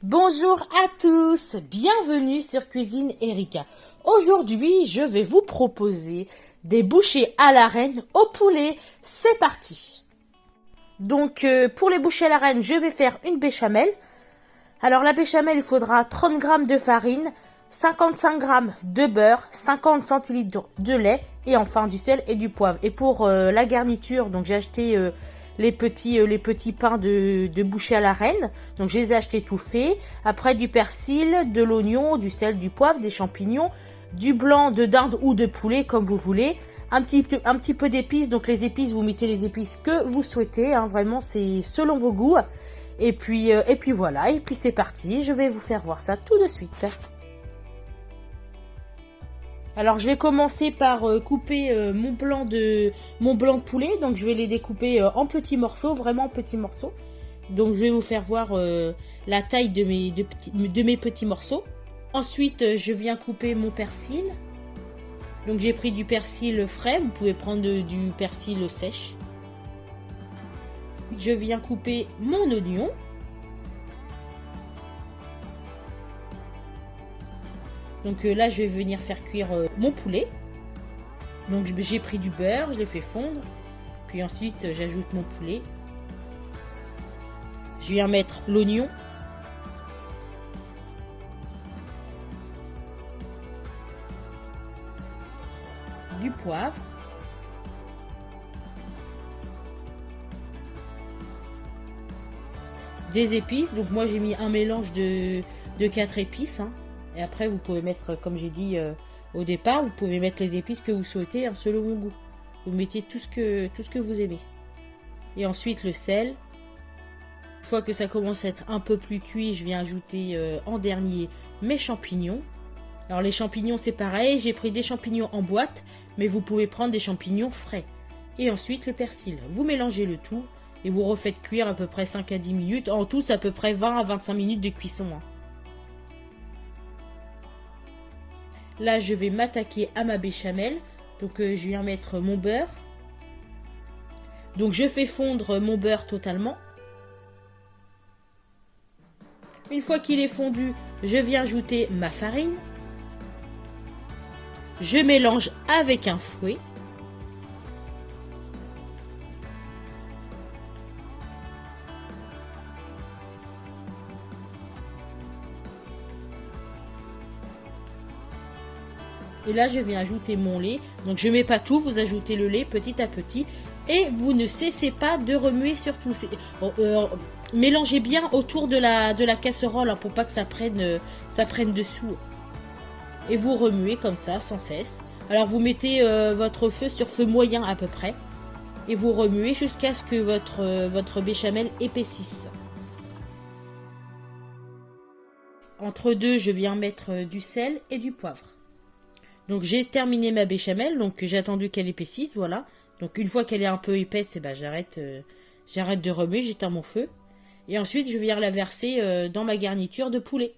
Bonjour à tous, bienvenue sur Cuisine Erika. Aujourd'hui, je vais vous proposer des bouchées à la reine au poulet. C'est parti. Donc, pour les bouchées à la reine, je vais faire une béchamel. Alors, la béchamel, il faudra 30 g de farine, 55 g de beurre, 50 centilitres de lait et enfin du sel et du poivre. Et pour la garniture, donc j'ai acheté les petits pains de bouchée à la reine. Donc je les ai achetés tout faits. Après du persil, de l'oignon, du sel, du poivre, des champignons, du blanc de dinde ou de poulet comme vous voulez. Un petit peu d'épices. Donc les épices, vous mettez les épices que vous souhaitez. Hein, vraiment, c'est selon vos goûts. Et puis voilà. Et puis c'est parti. Je vais vous faire voir ça tout de suite. Alors je vais commencer par couper mon blanc de poulet. Donc je vais les découper en petits morceaux, vraiment petits morceaux. Donc je vais vous faire voir la taille de mes petits morceaux. Ensuite je viens couper mon persil. Donc j'ai pris du persil frais, vous pouvez prendre du persil sèche. Je viens couper mon oignon. Donc là, je vais venir faire cuire mon poulet. Donc j'ai pris du beurre, je l'ai fait fondre. Puis ensuite, j'ajoute mon poulet. Je viens mettre l'oignon. Du poivre. Des épices. Donc moi, j'ai mis un mélange de 4 épices. Hein. Et après, vous pouvez mettre, comme j'ai dit au départ, vous pouvez mettre les épices que vous souhaitez hein, selon vos goûts. Vous mettez tout ce que vous aimez. Et ensuite, le sel. Une fois que ça commence à être un peu plus cuit, je viens ajouter en dernier mes champignons. Alors, les champignons, c'est pareil. J'ai pris des champignons en boîte, mais vous pouvez prendre des champignons frais. Et ensuite, le persil. Vous mélangez le tout et vous refaites cuire à peu près 5 à 10 minutes. En tout, c'est à peu près 20 à 25 minutes de cuisson. Hein. Là, je vais m'attaquer à ma béchamel. Donc, je viens mettre mon beurre. Donc, je fais fondre mon beurre totalement. Une fois qu'il est fondu, je viens ajouter ma farine. Je mélange avec un fouet. Et là, je viens ajouter mon lait. Donc, je ne mets pas tout. Vous ajoutez le lait petit à petit. Et vous ne cessez pas de remuer surtout. Mélangez bien autour de la casserole hein, pour pas que ça prenne dessous. Et vous remuez comme ça, sans cesse. Alors, vous mettez votre feu sur feu moyen à peu près. Et vous remuez jusqu'à ce que votre béchamel épaississe. Entre deux, je viens mettre du sel et du poivre. Donc j'ai terminé ma béchamel, donc j'ai attendu qu'elle épaississe, voilà. Donc une fois qu'elle est un peu épaisse, eh ben, j'arrête de remuer, j'éteins mon feu. Et ensuite je viens la verser dans ma garniture de poulet.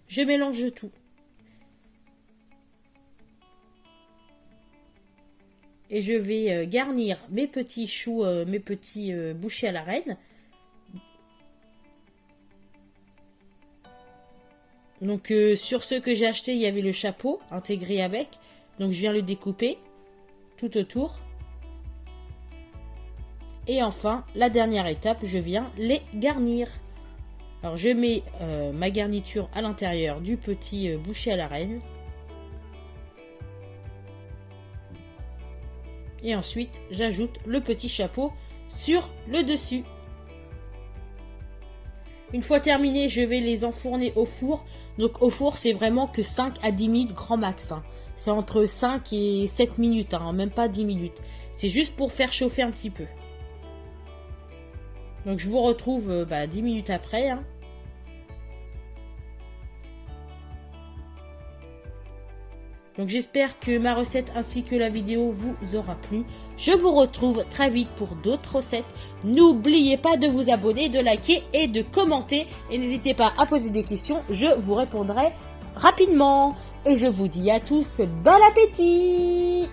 Je mélange tout. Et je vais garnir mes petits choux, mes petits bouchées à la reine. Donc sur ceux que j'ai achetés, il y avait le chapeau intégré avec. Donc je viens le découper tout autour. Et enfin, la dernière étape, je viens les garnir. Alors je mets ma garniture à l'intérieur du petit bouchée à la reine. Et ensuite, j'ajoute le petit chapeau sur le dessus. Une fois terminé, je vais les enfourner au four. Donc au four, c'est vraiment que 5 à 10 minutes grand max. Hein. C'est entre 5 et 7 minutes, hein, même pas 10 minutes. C'est juste pour faire chauffer un petit peu. Donc je vous retrouve 10 minutes après. Hein. Donc j'espère que ma recette ainsi que la vidéo vous aura plu. Je vous retrouve très vite pour d'autres recettes. N'oubliez pas de vous abonner, de liker et de commenter. Et n'hésitez pas à poser des questions, je vous répondrai rapidement. Et je vous dis à tous bon appétit!